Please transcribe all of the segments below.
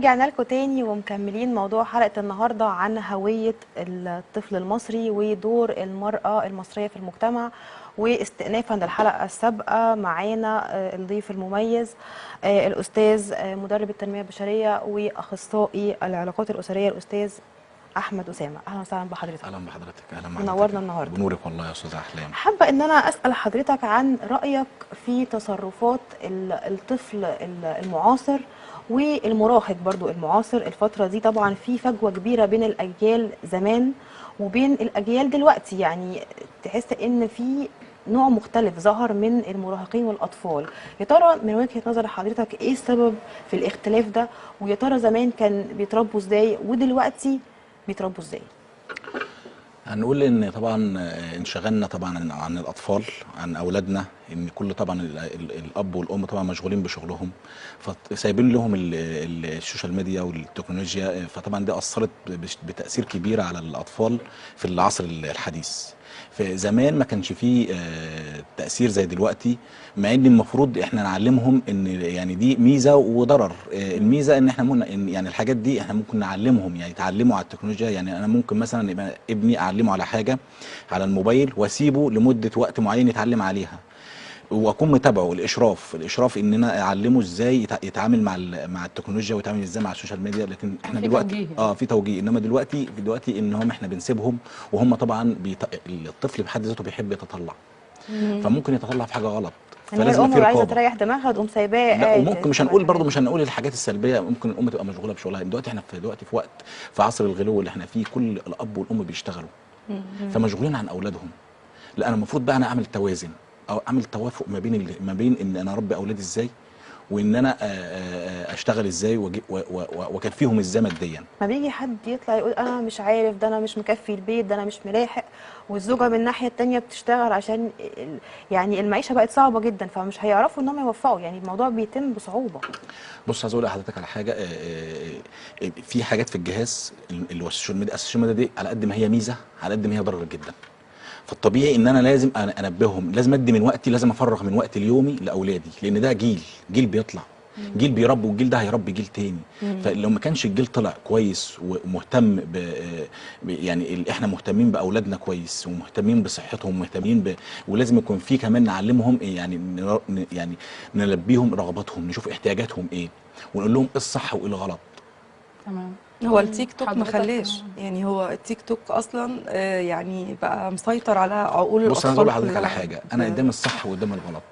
ورجعنا لكم تاني ومكملين موضوع حلقة النهاردة عن هوية الطفل المصري ودور المرأة المصرية في المجتمع. واستئنافا للحلقة السابقة معانا الضيف المميز الأستاذ مدرب التنمية البشرية وأخصائي العلاقات الأسرية الأستاذ أحمد أسامة. أهلا وسهلا بحضرتك. اهلا بحضرتك. اهلا بحضرتك. منورنا النهارده. بنورك والله يا استاذه احلام. حابة إن أنا أسأل حضرتك عن رأيك في تصرفات الطفل المعاصر والمراهق برضو المعاصر الفترة دي. طبعا في فجوة كبيرة بين الأجيال زمان وبين الأجيال دلوقتي، يعني تحس إن في نوع مختلف ظهر من المراهقين والأطفال. يا ترى من وجهة نظر حضرتك إيه السبب في الاختلاف ده؟ ويا ترى زمان كان بيتربوا إزاي ودلوقتي بيتربوا إزاي؟ هنقول ان طبعا انشغلنا طبعا عن الاطفال، عن اولادنا، ان كل طبعا الاب والام طبعا مشغولين بشغلهم، فسايبين لهم السوشيال ميديا والتكنولوجيا، فطبعا دي اثرت بتاثير كبير على الاطفال في العصر الحديث. في زمان ما كانش فيه تأثير زي دلوقتي، مع ان المفروض احنا نعلمهم ان يعني دي ميزة وضرر. الميزة ان احنا يعني الحاجات دي احنا ممكن نعلمهم، يعني يتعلموا على التكنولوجيا. يعني انا ممكن مثلا يبقى ابني اعلمه على حاجة على الموبايل واسيبه لمدة وقت معين يتعلم عليها، واكون متابعه. الاشراف ان انا اعلمه ازاي يتعامل مع التكنولوجيا ويتعامل ازاي مع السوشيال ميديا. لكن احنا دلوقتي في توجيه، انما دلوقتي ان هم احنا بنسيبهم، وهم طبعا الطفل بحد ذاته بيحب يتطلع، فممكن يتطلع في حاجه غلط، يعني الام لو عايزه تريح دماغها تقوم سايباه. لا، وممكن مش هنقول الحاجات السلبيه، ممكن الام تبقى مشغوله بشغلها. دلوقتي احنا في وقت، في عصر الغلو اللي احنا فيه، كل الاب والام بيشتغلوا فمشغولين عن اولادهم. لا، انا المفروض بقى انا اعمل توازن او اعمل توافق ما بين ان انا اربي اولادي ازاي، وان انا اشتغل ازاي، واكفيهم ازاي ماديا. ما بيجي حد يطلع يقول انا مش عارف، ده انا مش مكفي البيت، ده انا مش ملاحق، والزوجه من الناحيه التانيه بتشتغل عشان يعني المعيشه بقت صعبه جدا، فمش هيعرفوا ان هم يوفقوا، يعني الموضوع بيتم بصعوبه. بص، عايز اقول لحضرتك على حاجه. في حاجات في الجهاز اللي هو السوشيال ميديا دي، على قد ما هي ميزه على قد ما هي ضرر جدا. فالطبيعي ان انا لازم انبههم، لازم ادي من وقتي، لازم افرغ من وقتي اليومي لاولادي، لان ده جيل بيطلع، جيل بيربي، والجيل ده هيربي جيل تاني. فلو ما كانش الجيل طلع كويس ومهتم يعني احنا مهتمين باولادنا كويس، ومهتمين بصحتهم، ومهتمين ولازم يكون في كمان نعلمهم، يعني نلبيهم رغباتهم، نشوف احتياجاتهم ايه، ونقول لهم ايه الصح وايه الغلط. تمام. هو التيك توك ما خلاش، يعني هو التيك توك اصلا يعني بقى مسيطر على عقول الاطفال. بص، انا هقول لحضرتك على حاجه، انا قدام الصح وقدام الغلط.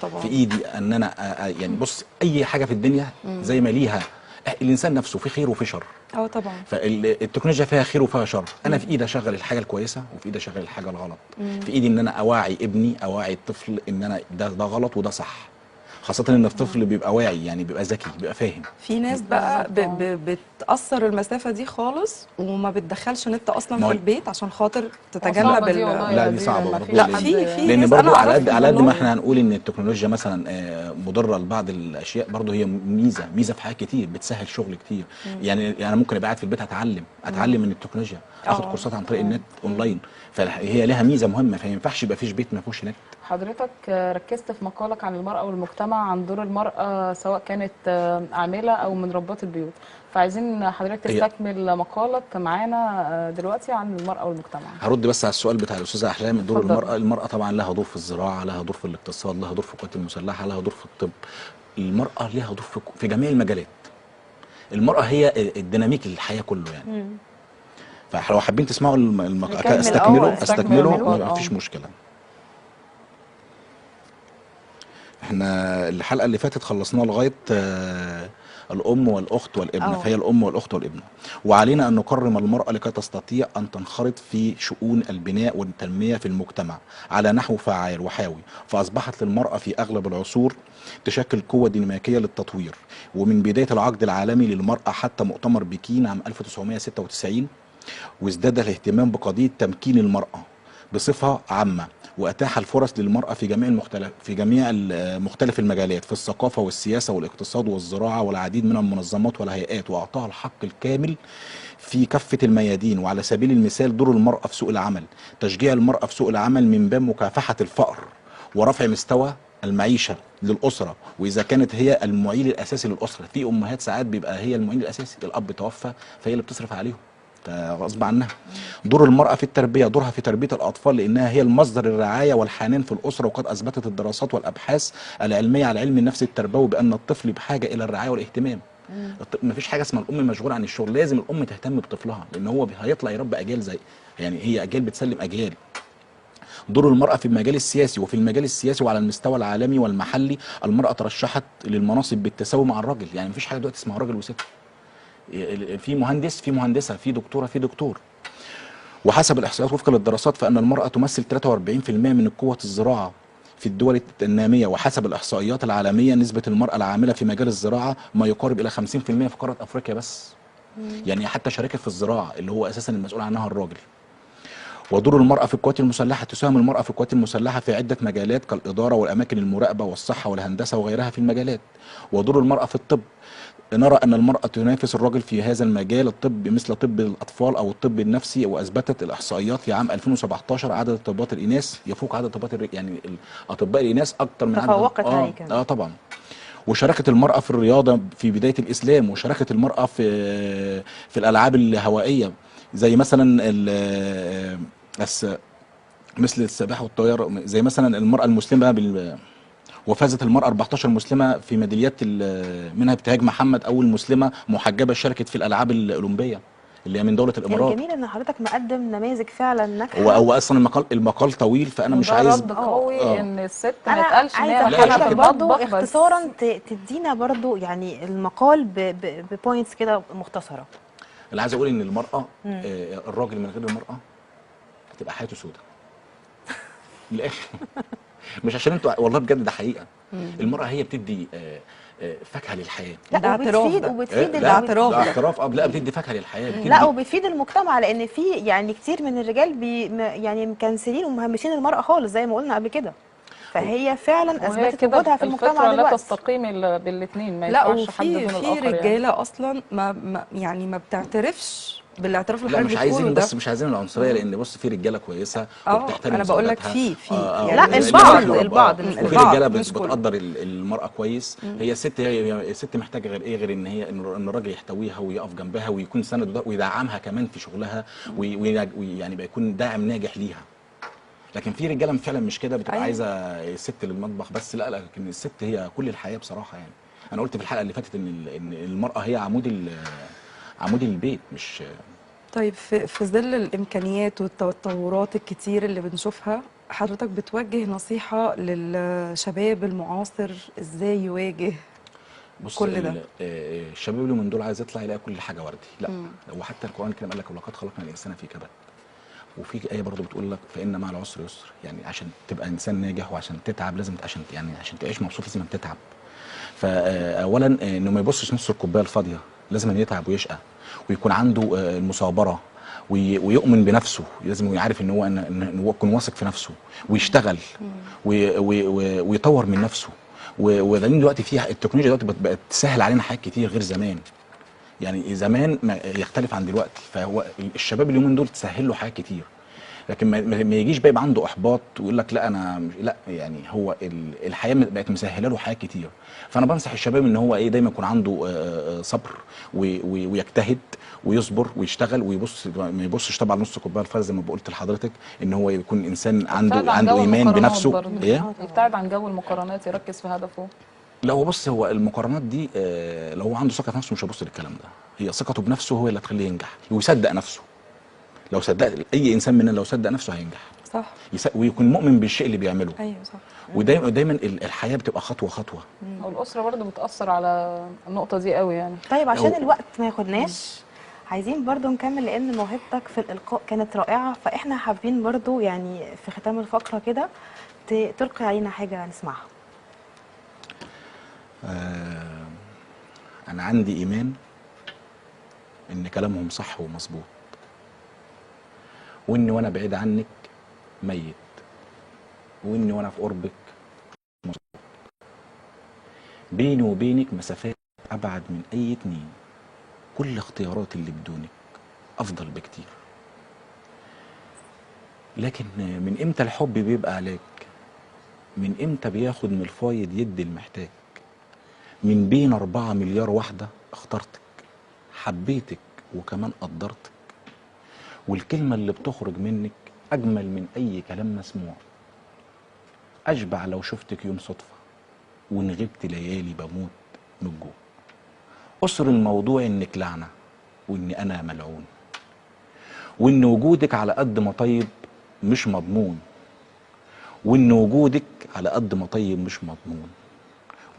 طبعا في ايدي ان انا يعني بص، اي حاجه في الدنيا زي ما ليها الانسان نفسه في خير وفي شر. طبعا. فالتكنولوجيا فيها خير وفيها شر. انا في ايدي اشغل الحاجه الكويسه، وفي ايدي اشغل الحاجه الغلط. في ايدي ان انا اوعي ابني، اوعي الطفل ان انا ده غلط وده صح، خاصة ان الطفل بيبقى واعي، يعني بيبقى ذكي، بيبقى فاهم. في ناس بقى بتأثر المسافة دي خالص، وما بتدخلش نت اصلا في البيت عشان خاطر تتجنب لا، دي صعبة برضه. لا، في لان برضه على قد ما احنا هنقول ان التكنولوجيا مثلا مضرة لبعض الاشياء، برضه هي ميزة في حاجات كتير، بتسهل شغل كتير. يعني انا ممكن ابقى قاعد في البيت اتعلم من التكنولوجيا، اخد كورسات عن طريق النت اونلاين، فهي لها ميزة مهمة. فما ينفعش يبقى فيش بيت ما فيهوش نت. حضرتك ركزت في مقالك عن المرأة والمجتمع، عن دور المرأة سواء كانت عاملة أو من ربات البيوت، فعايزين حضرتك تستكمل مقالك معانا دلوقتي عن المرأة والمجتمع. هرد بس على السؤال بتاع الأستاذة أحلام. دور المرأة طبعا لها دور في الزراعة، لها دور في الاقتصاد، لها دور في القوات المسلحة، لها دور في الطب. المرأة لها دور في جميع المجالات. المرأة هي الديناميك الحياة كله يعني. فلو حابين تسمعوا المقال استكملوا ما فيش مشكلة. احنا الحلقة اللي فاتت خلصناها لغاية الأم والأخت والابنة، فهي الأم والأخت والابنة. وعلينا أن نكرم المرأة لكي تستطيع أن تنخرط في شؤون البناء والتنمية في المجتمع على نحو فعال وحيوي. فأصبحت للمرأة في أغلب العصور تشكل قوة ديناميكية للتطوير. ومن بداية العقد العالمي للمرأة حتى مؤتمر بكين عام 1996، وازداد الاهتمام بقضية تمكين المرأة بصفة عامة، وأتاح الفرص للمرأة في جميع مختلف المجالات، في الثقافة والسياسة والاقتصاد والزراعة والعديد من المنظمات والهيئات، وأعطاها الحق الكامل في كافة الميادين. وعلى سبيل المثال دور المرأة في سوق العمل، تشجيع المرأة في سوق العمل من باب مكافحة الفقر ورفع مستوى المعيشه للاسره، واذا كانت هي المعيل الاساسي للاسره. في امهات ساعات بيبقى هي المعيل الاساسي، الاب توفى فهي اللي بتصرف عليهم غصب عنها. دور المرأة في التربية، دورها في تربية الأطفال، لأنها هي المصدر الرعاية والحنان في الأسرة. وقد أثبتت الدراسات والأبحاث العلمية على علم النفس التربوي بأن الطفل بحاجة إلى الرعاية والاهتمام. مفيش حاجة اسمها الأم مشغولة عن الشغل، لازم الأم تهتم بطفلها، لأن هو هيطلع يربي أجيال زي، يعني هي أجيال بتسلم أجيال. دور المرأة في المجال السياسي، وفي المجال السياسي وعلى المستوى العالمي والمحلي المرأة ترشحت للمناصب بالتساوي مع الراجل. يعني مفيش حاجة دلوقتي اسمها راجل وست، في مهندس في مهندسة، في دكتورة في دكتور. وحسب الإحصائيات وفقا للدراسات فإن المرأة تمثل 43% من قوة الزراعة في الدول النامية. وحسب الإحصائيات العالمية نسبة المرأة العاملة في مجال الزراعة ما يقارب إلى 50% في قارة أفريقيا بس. يعني حتى شركة في الزراعة اللي هو أساسا المسؤول عنها الراجل. ودور المرأة في القوات المسلحة، تساهم المرأة في القوات المسلحة في عدة مجالات كالإدارة والأماكن المراقبة والصحة والهندسة وغيرها في المجالات. ودور المرأة في الطب، نرى أن المرأة تنافس الرجل في هذا المجال الطب مثل طب الأطفال أو الطب النفسي. وأثبتت الإحصائيات في عام 2017 عدد طبيبات الإناث يفوق عدد طبيبات يعني أطباء الإناث أكثر من عدد تفوقت عليه كمان. طبعا. وشاركت المرأة في الرياضة في بداية الإسلام، وشاركت المرأة في الألعاب الهوائية زي مثلا مثل السباحة والطيارة، زي مثلا المرأة المسلمة وفازت المرأة 14 مسلمة في ميداليات، منها ابتهاج محمد أول مسلمة محجبة شاركت في الألعاب الأولمبية اللي هي من دولة الإمارات. الجميل ان حضرتك مقدم نماذج فعلا ناجحه. هو أصلا المقال طويل، فأنا مش وده عايز رد قوي ان الست ما انا يتقالش ان هي عايزه لا، مكانها حضرتك في شكراً. برضو المطبخ بس. اختصارا تدينا برضو يعني المقال ببوينتس كده مختصره. اللي عايز أقول إن المرأة الراجل من غير المرأة هتبقى حياته سودة من الآخر. مش عشان انتوا، والله بجد ده حقيقة. المرأة هي بتدي فاكهة للحياة. لا ده اعتراف وبتفيد ده. وبتفيد لا، ده اعتراف ده ده. اعتراف. لا، بتدي فاكهة للحياة، بتدي لا وبتفيد المجتمع، لان في يعني كتير من الرجال يعني مكنسلين ومهمشين المرأة خالص زي ما قلنا قبل كده، فهي فعلا وهي اثبتت كده وجودها في المجتمع الفطرة لا دلوقتي. تستقيم بالاثنين، ما لا ينفعش حد وفي دون في الآخر يعني. رجاله اصلا يعني ما بتعترفش بالاعتراف اللي لا حضرتك مش بتقوله عايزين، ده. بس مش عايزين العنصريه، لان بص في رجاله كويسه وبتحترم انا بقول لك زوجاتها. في لا، يعني مش البعض- كله. البعض مش وفي كله. رجاله مش كله. بتقدر المراه كويس. هي الست، هي الست محتاجه غير ايه، غير ان هي ان الراجل يحتويها ويقف جنبها ويكون سند ويدعمها كمان في شغلها، ويعني بيكون داعم ناجح ليها. لكن في رجاله فعلا مش كده، بتبقى أيوة. عايزه الست للمطبخ بس. لا، لكن الست هي كل الحياه بصراحه. يعني انا قلت في الحلقه اللي فاتت ان المراه هي عمود البيت مش. طيب في ظل الامكانيات والتطورات الكتير اللي بنشوفها، حضرتك بتوجه نصيحه للشباب المعاصر ازاي يواجه بص كل ده؟ الشباب اللي من دول عايز يطلع يلاقي كل حاجه وردي. لا، هو حتى القران الكريم قال لك ولقد خلقنا الانسان في كبد. وفي ايه برضه بتقول لك فان مع العسر يسر. يعني عشان تبقى انسان ناجح وعشان تتعب لازم، عشان تعيش مبسوط لازم تتعب. فاولا انه ما يبصش نص الكوبايه الفاضيه، لازم أن يتعب ويشقى ويكون عنده المثابره ويؤمن بنفسه. لازم يعرف ان هو يكون واثق في نفسه ويشتغل ويطور من نفسه. وبعدين دلوقتي في التكنولوجيا دلوقتي بقت تسهل علينا حاجات كتير غير زمان. يعني زمان يختلف عن دلوقتي. فهو الشباب اليومين دول تسهل له حاجات كتير، لكن ما يجيش بقى يبقى عنده احباط ويقول لك لا انا لا. يعني هو الحياه بقت مسهله له حاجات كتير. فانا بنصح الشباب ان هو دايما يكون عنده صبر ويجتهد ويصبر ويشتغل ما يبصش طبعا نص كوبايه الفارغ زي ما قلت لحضرتك. ان هو يكون انسان عنده ايمان بنفسه. يبتعد عن جو المقارنات، يركز في هدفه. لا هو بص، هو المقارنات دي لو هو عنده ثقه في نفسه مش هيبص للكلام ده. هي ثقته بنفسه هو اللي هتخليه ينجح ويصدق نفسه. لو صدق اي انسان مننا، لو صدق نفسه هينجح. صح. ويكون مؤمن بالشيء اللي بيعمله. ايوه صح. ودايما الحياه بتبقى خطوه خطوه. والأسرة برضو بتأثر على النقطة دي قوي يعني. طيب عشان الوقت ما ياخدناش، عايزين برضو نكمل لان موهبتك في الالقاء كانت رائعه، فاحنا حابين برضو يعني في ختام الفقره كده تلقي علينا حاجه نسمعها. انا عندي ايمان ان كلامهم صح ومظبوط، واني وانا بعيد عنك ميت، واني وانا في قربك مظبوط، بيني وبينك مسافات ابعد من اي اتنين، كل اختياراتي اللي بدونك افضل بكتير. لكن من امتى الحب بيبقى عليك؟ من امتى بياخد من الفايض يدي المحتاج؟ من بين 4 مليار واحدة اخترتك، حبيتك وكمان قدرتك، والكلمة اللي بتخرج منك أجمل من أي كلام مسموع. أشبع لو شفتك يوم صدفة، وإن غبت ليالي بموت من الجوع. أسر الموضوع إنك لعنة، وإن أنا ملعون، وإن وجودك على قد ما طيب مش مضمون، وإن وجودك على قد ما طيب مش مضمون،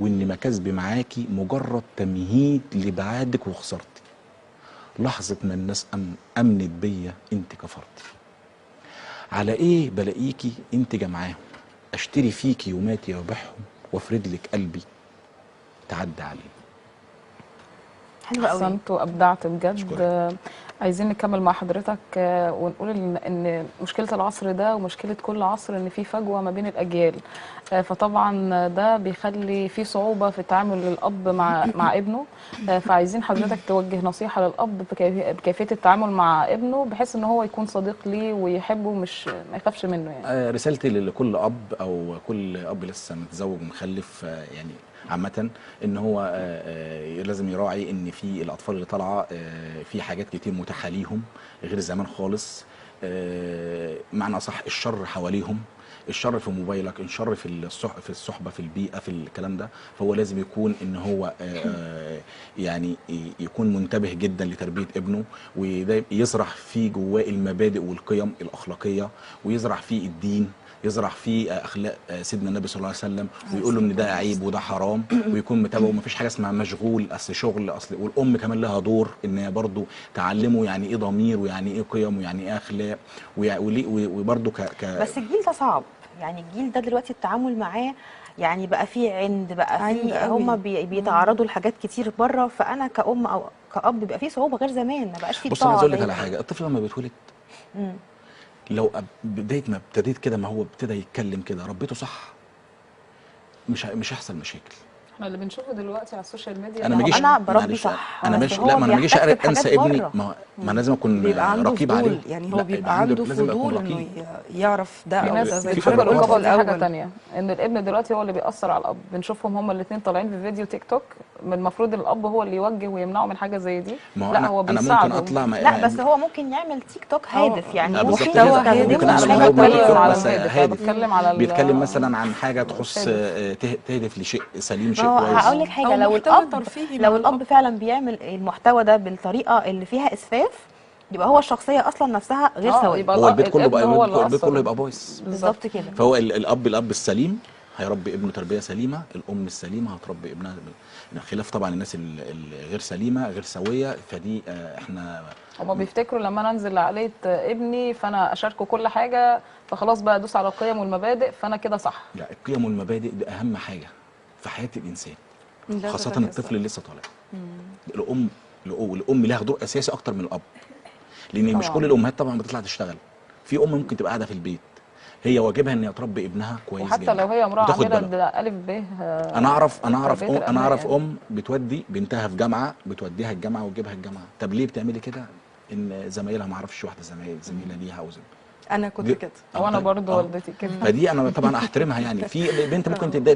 وإن مكاسبي معاكي مجرد تمهيد لبعادك وخسارتي. لحظة ما الناس أمنت بيا أنت كفرتي. على إيه بلاقيكي أنت جمعاهم، أشتري فيكي يوماتي وأبيعهم، وأفرد لك قلبي تعدي عليه. حلو قوي. احسنت وابدعت بجد. أشكرك. عايزين نكمل مع حضرتك ونقول ان مشكله العصر ده ومشكله كل عصر ان في فجوه ما بين الاجيال. فطبعا ده بيخلي في صعوبه في تعامل الاب مع ابنه. فعايزين حضرتك توجه نصيحه للاب بكيفيه التعامل مع ابنه بحيث ان هو يكون صديق ليه ويحبه، مش ما يخافش منه يعني. رسالتي لكل اب او كل اب لسه متزوج ومخلف، يعني عامة ان هو لازم يراعي ان في الاطفال اللي طالعه في حاجات كتير متاحه ليهم غير زمان خالص. معنى صح، الشر حواليهم، الشر في موبايلك، الشر في الصحبه، في البيئه، في الكلام ده. فهو لازم يكون ان هو يعني يكون منتبه جدا لتربيه ابنه، وده يزرع فيه جواه المبادئ والقيم الاخلاقيه، ويزرع فيه الدين، يزرع فيه اخلاق سيدنا النبي صلى الله عليه وسلم، ويقول له ان ده عيب وده حرام، ويكون متابعه. ومفيش حاجه اسمها مشغول، اصل شغل، اصل. والام كمان لها دور ان هي برضه تعلمه يعني ايه ضمير، ويعني ايه قيم، ويعني ايه اخلاق، وبرضه بس الجيل ده صعب، يعني الجيل ده دلوقتي التعامل معاه يعني بقى فيه عند، بقى عند فيه قوي. هم بيتعرضوا لحاجات كتير بره. فانا كأم او كأب بيبقى فيه صعوبة غير زمان، ما بقاش فيه بص، انا عايز الطاعة اقول لك زي على زمان. حاجه. الطفل لما بيتولد، مم. لو بدايه ما ابتديت كده، ما هو ابتدى يتكلم كده، ربيته صح، مش هيحصل مشاكل. احنا اللي بنشوفه دلوقتي على السوشيال ميديا انا ما ما هو اجيش، انا بربي معلش، صح، انا بس ماشي، هو لا، ما انا ما اجيش بيحتك بحاجات انسى ابني، بره. ما لازم اكون بيبقى عنده رقيب عليه. فضول، يعني هو لا، بيبقى عنده لازم اكون فضول انه رقيب. يعرف ده في او ناس ده، زي في ما بتشوف حضرتك قلت فرق في الرقابه دي حاجه الاول. تانية، ان الابن دلوقتي هو اللي بيأثر على الاب. بنشوفهم هما الاثنين طالعين في فيديو تيك توك، المفروض الاب هو اللي يوجه ويمنعه من حاجه زي دي. ما هو لا، هو انا ممكن بيساعده. اطلع لا بس هو ممكن يعمل تيك توك هادف، يعني بالظبط ممكن كده. محتوى هادف، ممكن يستخدمه اعمل في محتوى حاجات انا تيك بتكلم توك كويسة. على بس الهادف، انا هادف، بتكلم على بيتكلم مثلا عن حاجه تخص الهادف. تهدف لشيء سليم، ما شيء هو كويس. هقول لك حاجة، او لو محتوى الأب ترفيهي لو مع الأب الاب. فعلا بيعمل المحتوى ده بالطريقة اللي فيها إسفاف، يبقى هو الشخصية أصلا نفسها غير سوية. يبقى هو البيت كله الابن بقى، هو اللي البيت كله اثر. يبقى بايظ. بالظبط. بالظبط كده. فهو الاب السليم هيربي ابنه تربيه سليمه، الام السليمه هتربي ابنها، خلاف طبعا الناس الغير سليمه غير سويه. فدي احنا هما بيفتكروا لما انا انزل لعقليه ابني فانا اشاركه كل حاجه، فخلاص بقى ادوس على القيم والمبادئ فانا كده صح. لا، القيم والمبادئ دي اهم حاجه في حياه الانسان، لا خاصه تتجزأ. الطفل اللي لسه طالع. الام لها دور اساسي اكتر من الاب، لان مش طبعا. كل الامهات طبعا بتطلع تشتغل. في ام ممكن تبقى قاعده في البيت، هي واجبها ان هي تربي ابنها كويس جدا، وحتى لو هي امراه وتاخد عامله بالها. ده الف ب انا تربية اعرف الابناء ام بتودي بنتها في جامعه، بتوديها الجامعه وتجيبها الجامعه. طب ليه بتعملي كده؟ ان زمايلها، ما اعرفش، واحده زميله ليها او انا كنت دي- كده. وانا برضو والدتي كده. فدي انا طبعا احترمها. يعني في بنت ممكن تتضايق